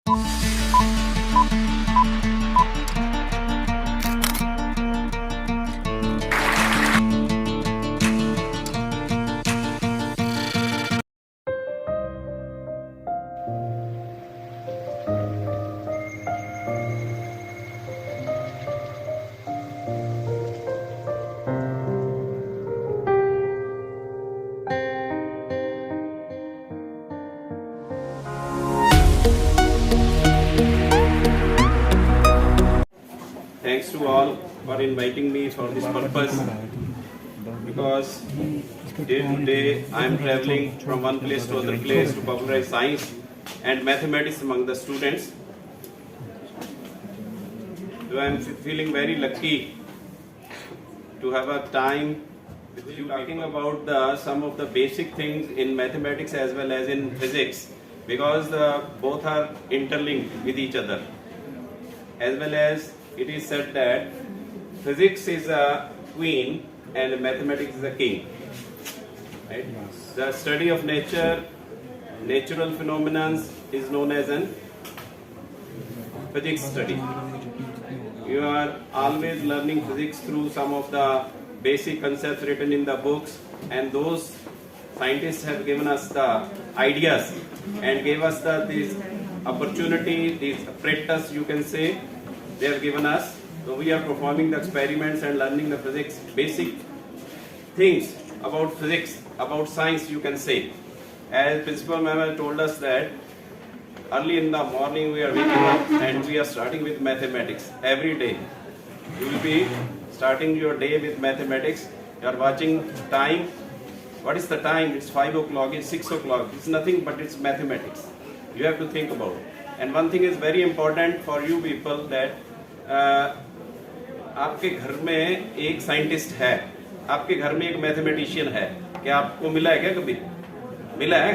Thanks to all for inviting me for this purpose, because day to day I am traveling from one place to other place to popularize science and mathematics among the students. So I am feeling very lucky to have a time with you talking about some of the basic things in mathematics as well as in physics, because both are interlinked with each other. As well as it is said that physics is a queen and mathematics is a king. Right? The study of nature, natural phenomena is known as an physics study. You are always learning physics through some of the basic concepts written in the books, and those scientists have given us the ideas and gave us this opportunity, these apparatus you can say, they have given us. So we are performing the experiments and learning the physics, basic things about physics, about science you can say. As Principal Ma'am has told us that early in the morning we are waking up and we are starting with mathematics every day. You will be starting your day with mathematics. You are watching time. What is the time? It's 5 o'clock, it's 6 o'clock. It's nothing but it's mathematics. You have to think about it. And one thing is very important for you people that आपके घर में एक scientist है, आपके घर में एक mathematician है. क्या आपको मिला है क्या कभी? मिला है?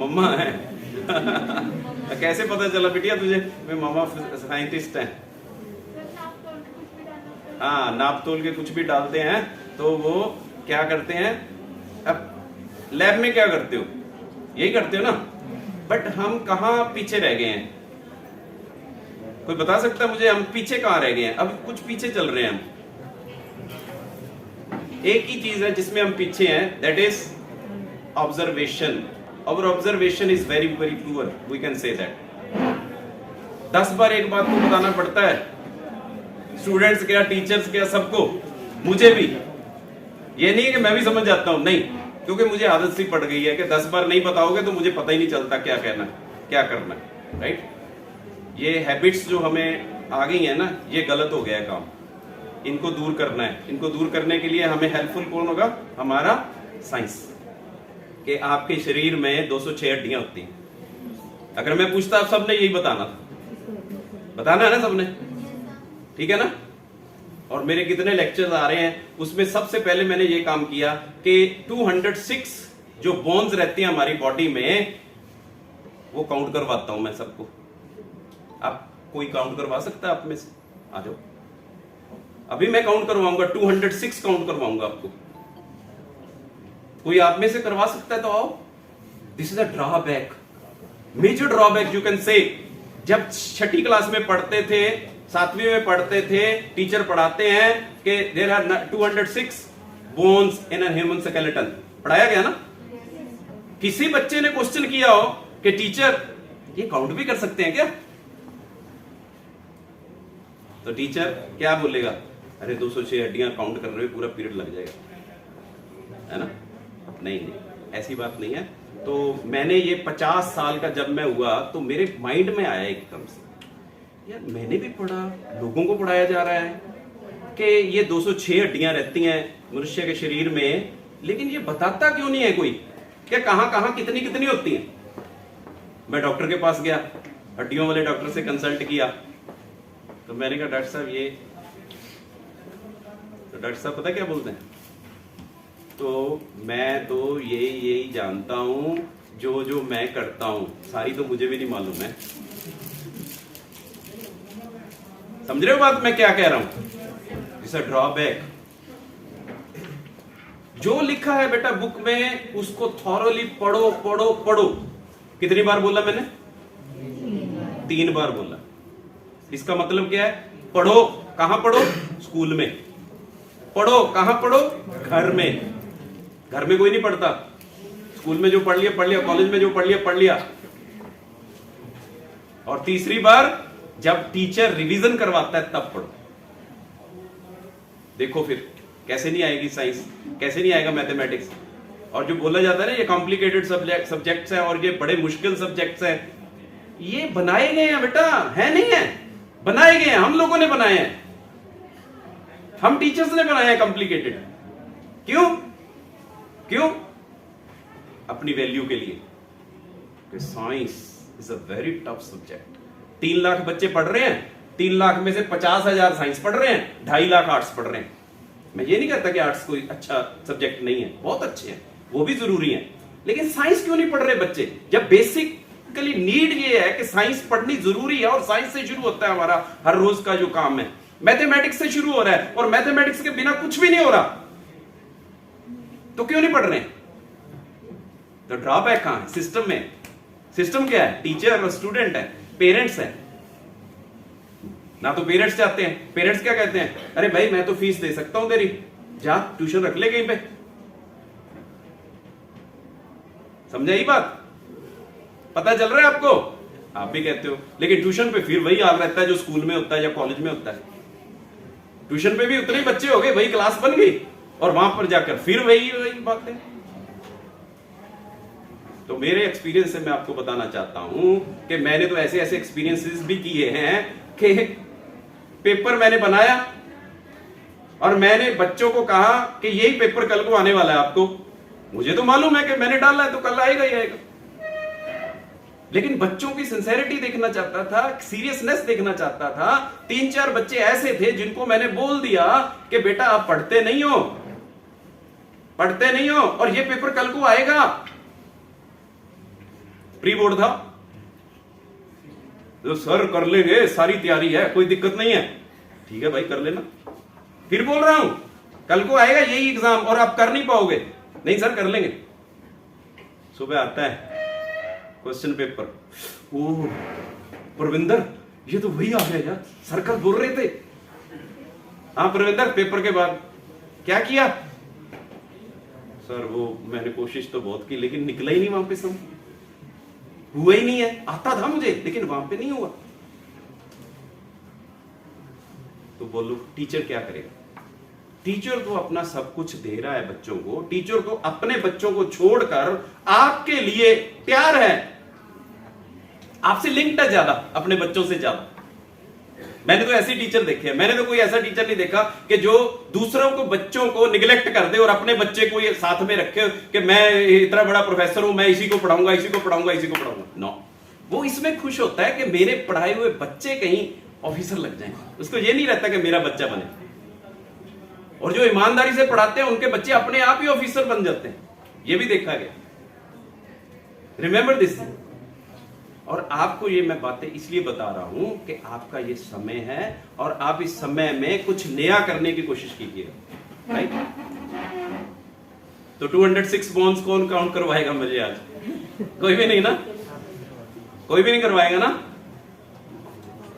मम्मा है. कैसे पता चला बिटिया तुझे मैं मम्मा साइंटिस्ट हैं? हाँ, नाप तोल के कुछ भी डालते हैं तो वो क्या करते हैं? अब लैब में क्या करते हो? यही करते हो ना. बट हम कहाँ पीछे रह गए हैं? कोई बता सकता है मुझे हम पीछे कहाँ रह गए हैं? अब कुछ पीछे चल रहे हैं हम. एक ही चीज है जिसमें हम पीछे हैं, that is observation. Our observation is very very poor, we can say that. 10 बार एक बात को बताना पड़ता है, स्टूडेंट्स क्या, टीचर्स क्या, सबको, मुझे भी. ये नहीं है कि मैं भी समझ जाता हूं, नहीं, क्योंकि मुझे आदत सी पड़ गई है कि 10 बार नहीं बताओगे तो मुझे पता ही नहीं चलता क्या कहना क्या करना है. राइट? ये हैबिट्स जो हमें आ गई है ना, ये गलत हो गया है काम. इनको दूर करना है. इनको दूर करने के लिए हमें हेल्पफुल कौन होगा? हमारा साइंस. कि आपके शरीर में 206 हड्डियां होती हैं. अगर मैं पूछता आप सबने यही बताना है ना सबने? ठीक है ना? और मेरे कितने लेक्चर्स आ रहे हैं, उसमें सबसे पहले मैंने ये काम किया कि 206 जो बोन्स रहती हैं हमारी बॉडी में, वो काउंट करवाता हूं मैं सबको. आप कोई काउंट करवा सकता है आप में से? आ जाओ. अभी मैं काउंट करवाऊंगा, 206 काउंट करवाऊंगा आपको. कोई आप में से करवा सकता है तो आओ. This is a drawback, major drawback you can say. जब छठी क्लास में पढ़ते थे, 7वीं में पढ़ते थे, टीचर पढ़ाते हैं कि there are 206 bones in a human skeleton. पढ़ाया गया ना? किसी बच्चे ने क्वेश्चन किया हो कि टीचर ये काउंट भी कर सकते हैं क्या? तो टीचर क्या बोलेगा? अरे 206 हड्डियां काउंट कर रहे हो, पूरा पीरियड लग जाएगा, है ना? नहीं, ऐसी बात नहीं है. तो मैंने ये 50 साल का जब मैं हुआ तो मेरे माइंड में आया एकदम से, यार मैंने भी पढ़ा, लोगों को पढ़ाया जा रहा है कि ये 206 हड्डियां रहती हैं मनुष्य के शरीर में, लेकिन ये बताता क्यों नहीं है कोई कि कहां कहां कितनी कितनी होती हैं. मैं डॉक्टर के पास गया, हड्डियों वाले डॉक्टर से कंसल्ट किया, तो मैंने कहा डॉक्टर साहब ये, तो डॉक्टर साहब पता क्या बोलते हैं? तो मैं तो यही जानता हूं, जो मैं करता हूं, सारी तो मुझे भी नहीं मालूम है. समझ रहे हो बात मैं क्या कह रहा हूं? It's a drawback. जो लिखा है बेटा बुक में उसको थॉरोली पढ़ो पढ़ो पढ़ो. कितनी बार बोला मैंने? 3 बार बोला। इसका मतलब क्या है? पढ़ो। कहां पढ़ो? स्कूल में। पढ़ो कहां पढ़ो? घर में। घर में कोई नहीं पढ़ता। स्कूल में जो पढ़ लिया, कॉलेज में जो पढ़ लिया। और तीसरी बार जब टीचर रिवीजन करवाता है तब पढ़ो। देखो फिर कैसे नहीं आएगी साइंस, कैसे नहीं आएगा मैथमेटिक्स। और जो बोला जाता है ना ये कॉम्प्लिकेटेड सब्जेक्ट्स हैं और ये बड़े मुश्किल सब्जेक्ट्स हैं, ये बनाए गए हैं बेटा, है नहीं है? बनाए गए हैं, हम लोगों ने बनाए हैं, हम टीचर्स ने बनाए हैं कॉम्प्लिकेटेड। क्यों? अपनी वैल्यू के लिए कि science is a very tough subject. 3 lakh बच्चे पढ़ रहे हैं, 3 लाख में से 50,000 साइंस पढ़ रहे हैं, 2.5 लाख आर्ट्स पढ़ रहे हैं। मैं ये नहीं कहता कि आर्ट्स कोई अच्छा सब्जेक्ट नहीं है, बहुत अच्छे हैं, वो भी जरूरी है, लेकिन साइंस क्यों नहीं पढ़ रहे बच्चे? जब बेसिकली नीड ये है कि साइंस पढ़नी जरूरी है और साइंस से शुरू होता है हमारा हर रोज का जो काम है। मैथमेटिक्स से शुरू हो रहा है और मैथमेटिक्स के बिना कुछ भी नहीं हो रहा, तो क्यों नहीं पढ़ रहे? तो ड्रॉबैक कहां है? सिस्टम में। सिस्टम क्या है? टीचर और स्टूडेंट है, पेरेंट्स है ना। तो पेरेंट्स चाहते हैं, पेरेंट्स क्या कहते हैं? अरे भाई मैं तो फीस दे सकता हूं तेरी, जा ट्यूशन रख ले कहीं पे। समझा ये बात? पता चल रहा है आपको? आप भी कहते हो, लेकिन ट्यूशन पे फिर वही हाल रहता है जो स्कूल में होता है या कॉलेज में होता है। ट्यूशन पे भी उतने ही बच्चे हो गए, वही क्लास बन गई और वहां पर जाकर फिर वही बातें। तो मेरे एक्सपीरियंस से मैं आपको बताना चाहता हूं कि मैंने तो ऐसे ऐसे एक्सपीरियंसेस भी किए हैं कि पेपर मैंने बनाया और मैंने बच्चों को कहा कि यही पेपर कल को आने वाला है आपको। मुझे तो मालूम है कि मैंने डाला है तो कल आएगा ही आएगा, लेकिन बच्चों की सिंसेरिटी देखना चाहता था, सीरियसनेस देखना चाहता था। 3-4 बच्चे ऐसे थे जिनको मैंने बोल दिया कि बेटा आप पढ़ते नहीं हो और ये पेपर कल को आएगा। प्री बोर्ड था तो सर कर लेंगे, सारी तैयारी है, कोई दिक्कत नहीं है। ठीक है भाई कर लेना। फिर बोल रहा हूं कल को आएगा यही एग्जाम और आप कर नहीं पाओगे। नहीं सर कर लेंगे। सुबह आता है क्वेश्चन पेपर, ओह प्रविंदर ये तो वही आ गया यार, सर कल बोल रहे थे। हाँ प्रविंदर पेपर के बाद क्या किया? सर वो मैंने कोशिश तो बहुत की लेकिन निकला ही नहीं वहां पे, सब हुआ ही नहीं है। आता था मुझे लेकिन वहां पे नहीं हुआ। तो बोलो टीचर क्या करेगा? टीचर तो अपना सब कुछ दे रहा है बच्चों को, टीचर तो अपने बच्चों को छोड़कर आपके लिए तैयार है, आपसे लिंक्ड है ज्यादा, अपने बच्चों से ज्यादा। मैंने तो ऐसे टीचर देखे हैं, मैंने तो कोई ऐसा टीचर नहीं देखा कि जो दूसरों को बच्चों को निगलेक्ट कर दे और अपने बच्चे को ये साथ में रखे कि मैं इतना बड़ा प्रोफेसर हूं, मैं इसी को पढ़ाऊंगा, इसी को पढ़ाऊंगा, इसी को पढ़ाऊंगा। नो, वो इसमें खुश होता है कि मेरे पढ़ाए हुए बच्चे कहीं ऑफिसर लग जाएं। उसको ये नहीं रहता कि मेरा बच्चा बने। और जो ईमानदारी से पढ़ाते हैं उनके बच्चे अपने आप ही ऑफिसर बन जाते हैं, ये भी देखा गया। Remember this. और आपको ये मैं बातें इसलिए बता रहा हूं कि आपका ये समय है और आप इस समय में कुछ नया करने की कोशिश कीजिएगा, राइट? तो 206 बॉन्ड्स कौन काउंट करवाएगा मुझे आज? कोई भी नहीं ना? कोई भी नहीं करवाएगा ना?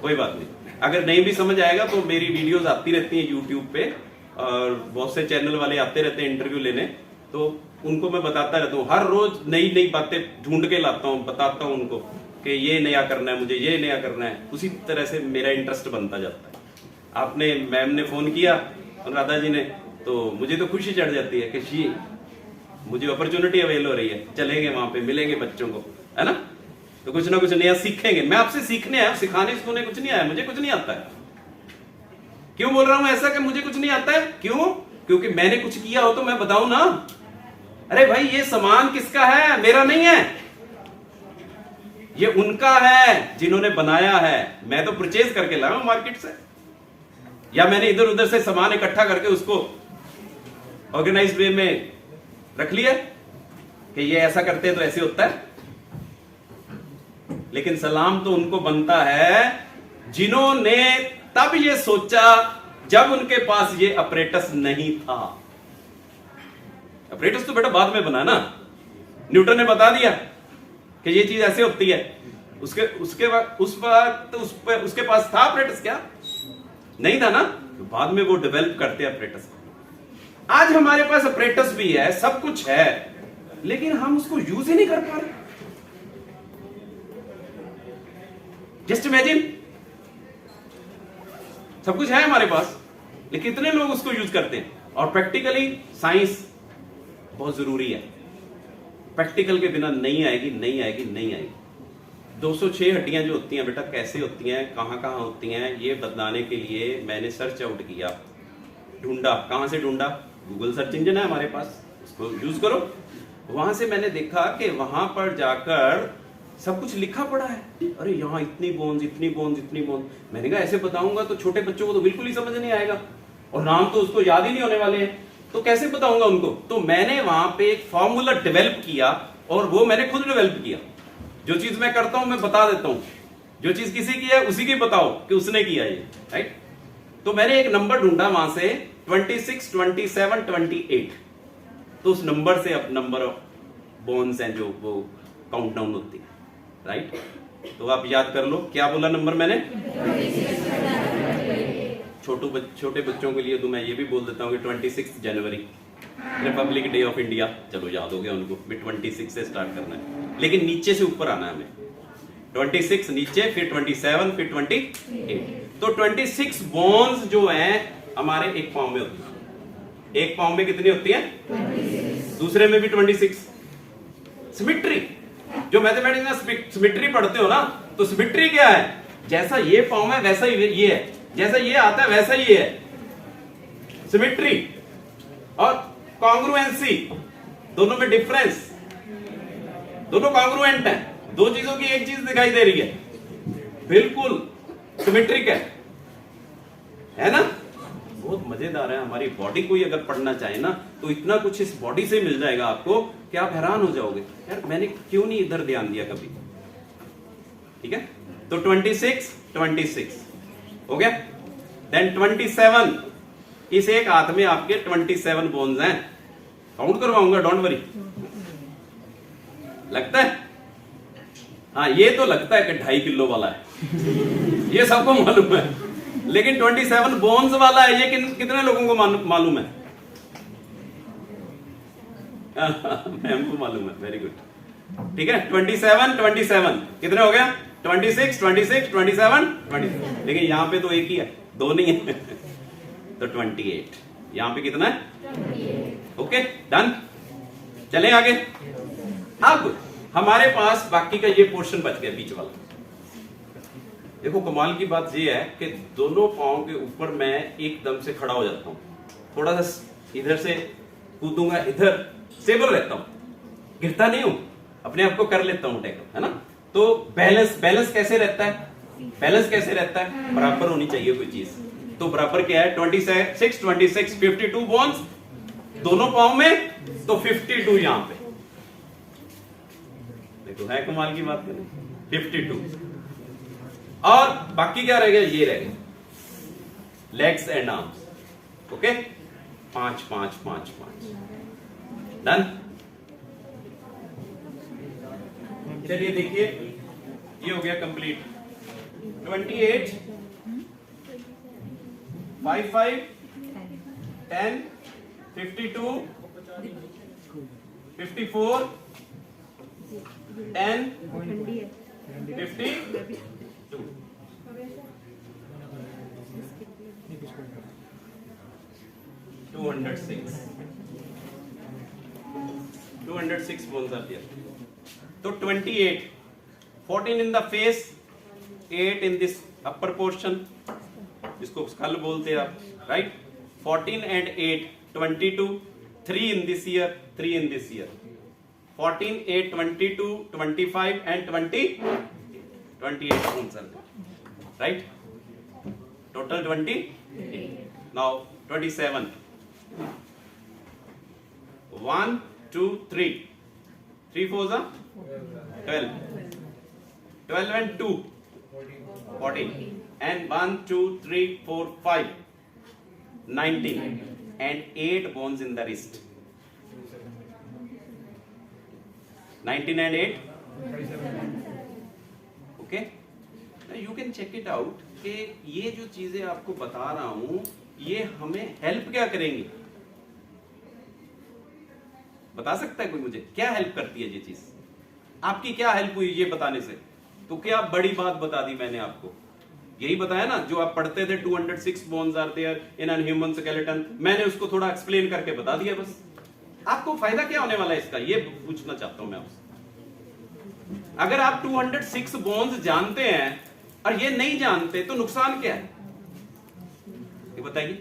कोई बात नहीं। अगर नहीं भी समझ आएगा तो मेरी वीडियोस आती रहती हैं यूट्यूब पे और बहुत से चैनल वाले आते रहते हैं इंटरव्यू लेने, तो उनको मैं बताता रहता हूँ। हर रोज नई नई बातें ढूंढ के लाता हूँ, बताता हूँ उनको कि ये नया करना है, मुझे ये नया करना है। उसी तरह से मेरा इंटरेस्ट बनता जाता है। आपने मैम ने फोन किया अनुराधा जी ने, तो मुझे तो खुशी चढ़ जाती है कि जी मुझे अपॉर्चुनिटी अवेल हो रही है, चलेंगे वहां पे, मिलेंगे बच्चों को, है ना? तो कुछ ना कुछ नया सीखेंगे। मैं आपसे सीखने आया, सिखाने सुखाने कुछ नहीं आया, मुझे कुछ नहीं आता है। क्यों बोल रहा हूं ऐसा कि मुझे कुछ नहीं आता है? क्यों? क्योंकि मैंने कुछ किया हो तो मैं बताऊं ना। अरे भाई ये सामान किसका है? मेरा नहीं है, ये उनका है जिन्होंने बनाया है। मैं तो परचेज करके लाया हूं मार्केट से, या मैंने इधर उधर से सामान इकट्ठा करके उसको ऑर्गेनाइज्ड वे में रख लिया कि ये ऐसा करते हैं तो ऐसे होता है। लेकिन सलाम तो उनको बनता है जिन्होंने तब ये सोचा जब उनके पास ये अपरेटस नहीं था। अपरेटस तो बेटा बाद में बना ना, न्यूटन ने बता दिया कि ये चीज ऐसे होती है, उसके बाद उसके पास था apparatus क्या? नहीं था ना, तो बाद में वो डेवलप करते हैं apparatus। आज हमारे पास apparatus भी है, सब कुछ है, लेकिन हम उसको यूज ही नहीं कर पा रहे। जस्ट इमेजिन, सब कुछ है हमारे पास, लेकिन कितने लोग उसको यूज करते हैं? और प्रैक्टिकली साइंस बहुत जरूरी है, प्रैक्टिकल के बिना नहीं आएगी, नहीं आएगी, नहीं आएगी। 206 हड्डियां जो होती हैं बेटा, कैसे होती हैं, कहां कहां होती हैं, ये बताने के लिए मैंने सर्च आउट किया, ढूंढा। कहां से ढूंढा? गूगल सर्च इंजन है हमारे पास, उसको यूज करो। वहां से मैंने देखा कि वहां पर जाकर सब कुछ लिखा पड़ा है। अरे यहाँ इतनी बोन्स, इतनी बोन्स, इतनी बोन्स। मैंने कहा ऐसे बताऊंगा तो छोटे बच्चों को तो बिल्कुल ही समझ नहीं आएगा, और नाम तो उसको याद ही नहीं होने वाले हैं, तो कैसे बताऊंगा उनको? तो मैंने वहां पे एक फॉर्मूला डेवलप किया, और वो मैंने खुद डेवलप किया। जो चीज मैं करता हूं मैं बता देता हूं, जो चीज किसी की है उसी की बताओ कि उसने किया ये, राइट? तो मैंने एक नंबर ढूंढा वहां से 26, 27, 28। तो उस नंबर से अब नंबर ऑफ बोन्स हैं जो वो काउंट डाउन होती है, राइट? तो आप याद कर लो, क्या बोला नंबर मैंने? छोटे बच्चों के लिए तो मैं ये भी बोल देता हूँ कि 26 जनवरी रिपब्लिक डे ऑफ इंडिया, चलो याद हो गया उनको, भी 26 से स्टार्ट करना है, लेकिन नीचे से ऊपर आना है हमें। 26 नीचे, फिर 27, फिर 28। तो 26 बोन्स जो हैं हमारे एक पाँव में होती है। एक पाँव में कितनी होती है? 26। दूसरे में भी 26। सिमेट्री, जो मैथमेटिक्स में सिमेट्री पढ़ते हो ना, तो सिमेट्री क्या है? जैसा ये पाँव है वैसा ही ये है, जैसा ये आता है वैसा ही ये है, सिमेट्री। और कॉन्ग्रुएंसी, दोनों में डिफरेंस, दोनों कॉन्ग्रुएंट हैं, दो चीजों की एक चीज दिखाई दे रही है, बिल्कुल सिमेट्रिक है ना? बहुत मजेदार है। हमारी बॉडी को ही अगर पढ़ना चाहे ना, तो इतना कुछ इस बॉडी से मिल जाएगा आपको कि आप हैरान हो जाओगे, यार मैंने क्यों नहीं इधर ध्यान दिया कभी। ठीक है, तो 26 हो गया। देन 27, इस एक हाथ में आपके 27 बोन्स हैं। काउंट करवाऊंगा, डोंट वरी। लगता है? हाँ, ये तो लगता है कि 2.5 किलो वाला है, ये सबको मालूम है, लेकिन 27 बोन्स वाला है, ये कितने लोगों को मालूम है? मैम को मालूम है, वेरी गुड। ठीक है, 27 कितने हो गया? 26, 27, 20। लेकिन यहां पे तो एक ही है, दो नहीं है। तो 28, यहां पे कितना है? Okay, done. चलें आगे। अब हमारे पास बाकी का ये पोर्शन बच गया, बीच वाला। देखो कमाल की बात ये है कि दोनों पाँव के ऊपर मैं एकदम से खड़ा हो जाता हूं, थोड़ा सा इधर से कूदूंगा, इधर स्टेबल रहता हूं, गिरता नहीं हूं, अपने आप को कर लेता हूं टैकल, है ना? तो बैलेंस कैसे रहता है? बैलेंस कैसे रहता है? बराबर होनी चाहिए कोई चीज। तो बराबर क्या है? 26, 52 बोन्स दोनों पाँव में, तो 52 यहां पे। देखो है कमाल की बात करें, 52। और बाकी क्या रह गया? ये रह गया, legs and arms. Okay, 5 5 5 5। Done. चलिए देखिए, ये हो गया complete. 28, 55, 10, 52, 54, 10, 50, 206 bones are there. So 28, 14 in the face, 8 in this upper portion, इसको स्कल बोलते हैं आप, right? 14 and 8, 22, 3 in this ear, 3 in this ear. 14, 8, 22, 25 and 20, 28 bones are there, right? Total 28. Now 27. 1, 2, 3. 3 fours are 12. 12 and 2, 14. And 1, 2, 3, 4, 5, 19. And 8 bones in the wrist. 19 and 8. Okay, you can check it out कि ये जो चीजें आपको बता रहा हूं ये हमें हेल्प क्या करेंगी? बता सकता है कोई मुझे क्या हेल्प करती है ये चीज? आपकी क्या हेल्प हुई ये बताने से? तो क्या बड़ी बात बता दी मैंने आपको? यही बताया ना जो आप पढ़ते थे 206 bones are there in an human skeleton, मैंने उसको थोड़ा एक्सप्लेन करके बता दिया बस। आपको फायदा क्या होने वाला है इसका, ये पूछना चाहता हूं मैं आपसे। अगर आप 206 बोन्स जानते हैं और ये नहीं जानते तो नुकसान क्या है ये बताइए।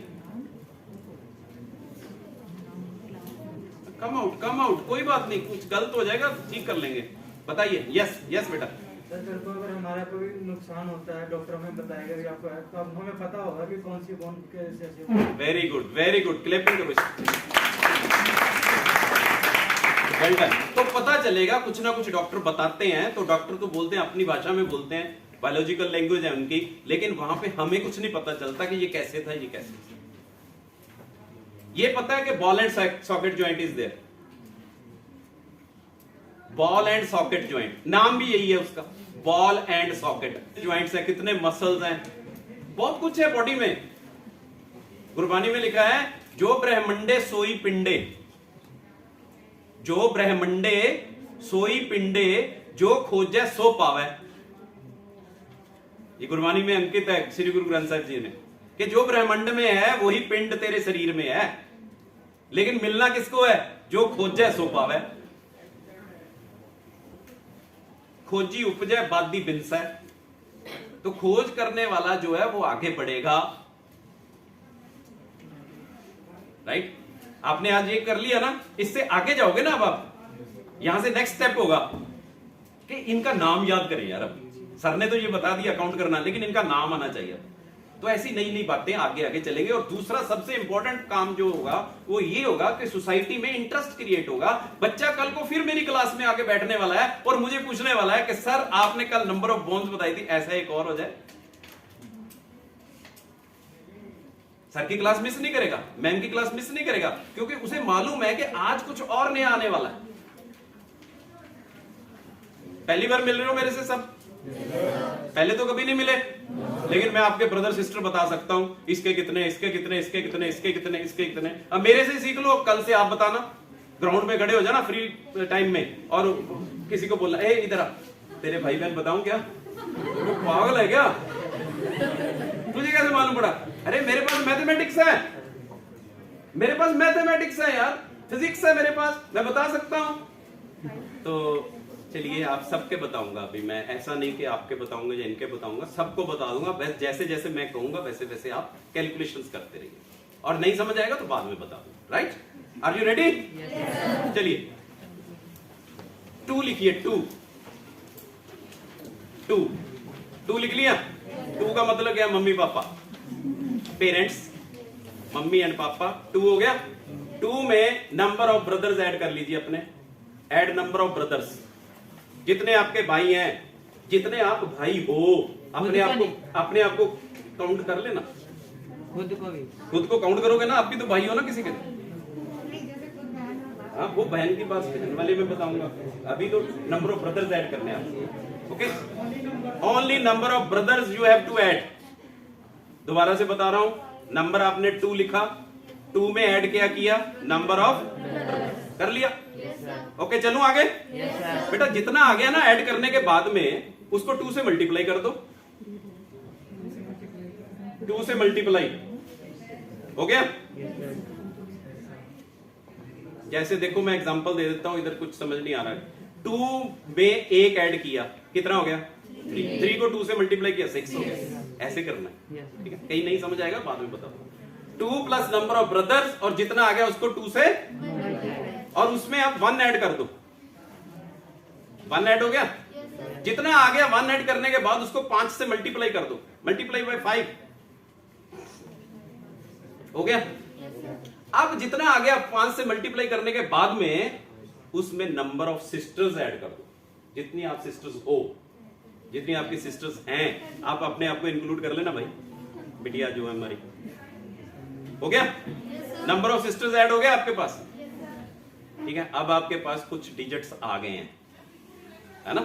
कम आउट, कोई बात नहीं, कुछ गलत हो जाएगा ठीक कर लेंगे, बताइए। यस यस बेटा। सर को अगर हमारा कोई नुकसान होता है डॉक्टर हमें बताएगा कि आपको है, तो अब हमें पता होगा कि कौन सी बोन कैसे। वेरी गुड, क्लैपिंग करो। Well done. तो पता चलेगा कुछ ना कुछ डॉक्टर बताते हैं, तो डॉक्टर तो बोलते हैं अपनी भाषा में बोलते हैं, बायोलॉजिकल लैंग्वेज है उनकी, लेकिन वहां पे हमें कुछ नहीं पता चलता कि ये कैसे था, ये कैसे था। ये पता है कि ball and socket joint is there, ball and socket joint, नाम भी यही है उसका, बॉल एंड सॉकेट ज्वाइंट्स है। कितने मसल्स हैं, बहुत कुछ है बॉडी में। गुरबानी में लिखा है जो ब्रह्मंडे सोई पिंडे, जो ब्रह्मंडे सोई पिंडे, जो खोजे सो पावे। ये गुरबानी में अंकित है श्री गुरु ग्रंथ साहिब जी ने, कि जो ब्रह्मांड में है वही पिंड तेरे शरीर में है, लेकिन मिलना किसको है? जो खोजे सो पावे। खोजी उपजे बादी बिंस है, तो खोज करने वाला जो है वो आगे बढ़ेगा, राइट। आपने आज ये कर लिया ना, इससे आगे जाओगे ना। अब आप यहां से नेक्स्ट स्टेप होगा कि इनका नाम याद करें यार। अब सर ने तो ये बता दिया काउंट करना, लेकिन इनका नाम आना चाहिए। तो ऐसी नई नई बातें आगे आगे चलेंगे। और दूसरा सबसे इंपॉर्टेंट काम जो होगा वो ये होगा कि सोसाइटी में इंटरेस्ट क्रिएट होगा। बच्चा कल को फिर मेरी क्लास में आके बैठने वाला है और मुझे पूछने वाला है कि सर आपने कल नंबर ऑफ बोन्स बताई थी, ऐसा एक और हो जाए। सर की क्लास मिस नहीं करेगा, मैम की क्लास मिस नहीं करेगा, क्योंकि उसे मालूम है कि आज कुछ और नया आने वाला है। पहली बार मिल रहे हो मेरे से सब? पहले तो कभी नहीं मिले, लेकिन मैं आपके ब्रदर सिस्टर बता सकता हूं इसके कितने, इसके कितने, इसके कितने, इसके कितने, इसके कितने। अब मेरे से सीख लो, कल से आप बताना। ग्राउंड में खड़े हो जाना फ्री टाइम में और किसी को बोलना, ए इधर आ, तेरे भाई बहन बताऊं क्या? वो पागल है क्या? तुझे कैसे मालूम पड़ा? अरे मेरे पास मैथमेटिक्स है, मेरे पास मैथमेटिक्स है यार, फिजिक्स है मेरे पास, मैं बता सकता हूं। तो चलिए आप सबके बताऊंगा अभी मैं, ऐसा नहीं कि आपके बताऊंगा या इनके बताऊंगा, सबको बता दूंगा। बस जैसे जैसे मैं कहूंगा वैसे वैसे आप कैलकुलेशंस करते रहिए, और नहीं समझ आएगा तो बाद में बता दूंगा। Right, are you ready? चलिए 2 लिखिए, 2 लिख लिया। 2 का मतलब क्या? Mummy papa, parents, mummy and पापा। 2 हो गया। 2 में नंबर ऑफ ब्रदर्स ऐड कर लीजिए अपने, ऐड नंबर ऑफ ब्रदर्स। जितने आपके भाई हैं, जितने आप भाई हो, अपने आप को काउंट कर लेना। खुद को काउंट करोगे ना, आप भी तो भाई हो ना किसी के। हाँ, वो बहन की बात बहन वाले में बताऊंगा, अभी तो नंबर ऑफ ब्रदर्स ऐड करने हैं। Okay, only number of brothers you have to add. दोबारा से बता रहा हूं, नंबर आपने 2 लिखा, 2 में ऐड क्या किया? नंबर ऑफ, कर लिया। ओके, चलूं आगे? बेटा जितना आ गया ना ऐड करने के बाद में, उसको 2 से मल्टीप्लाई कर दो। 2 से मल्टीप्लाई हो गया। जैसे देखो मैं एग्जांपल दे देता हूं, इधर कुछ समझ नहीं आ रहा है। 2 में 1 ऐड किया, कितना हो गया? 3 को 2 से मल्टीप्लाई किया, 6 हो गया। ऐसे करना है, ठीक है? कहीं नहीं समझ आएगा बाद में बताओ। 2 प्लस नंबर ऑफ ब्रदर्स, और जितना आ गया उसको 2 से, और उसमें आप 1 ऐड कर दो। 1 ऐड हो गया। जितना आ गया 1 ऐड करने के बाद उसको 5 से मल्टीप्लाई कर दो, मल्टीप्लाई बाय 5 हो गया। अब जितना आ गया 5 से मल्टीप्लाई करने के बाद में उसमें नंबर ऑफ सिस्टर्स ऐड कर दो। जितनी आप सिस्टर्स हो, जितनी आपकी सिस्टर्स हैं, आप अपने आप को इंक्लूड कर लेना भाई, बिटिया जो है हमारी। हो गया? नंबर ऑफ सिस्टर्स ऐड हो गया आपके पास, ठीक है? अब आपके पास कुछ डिजिट्स आ गए हैं, है ना?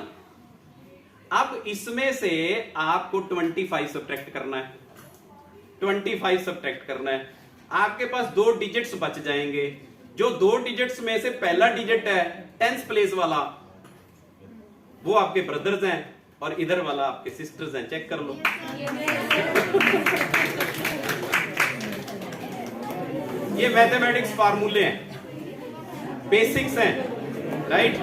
अब इसमें से आपको 25 सब्ट्रैक्ट करना है, 25 सब्ट्रैक्ट करना है। आपके पास 2 डिजिट्स बच जाएंगे। जो 2 डिजिट्स में से पहला डिजिट है 10th प्लेस वाला, वो आपके ब्रदर्स हैं और इधर वाला आपके सिस्टर्स हैं। चेक कर लो। ये मैथमेटिक्स फार्मूले हैं, बेसिक्स हैं, राइट।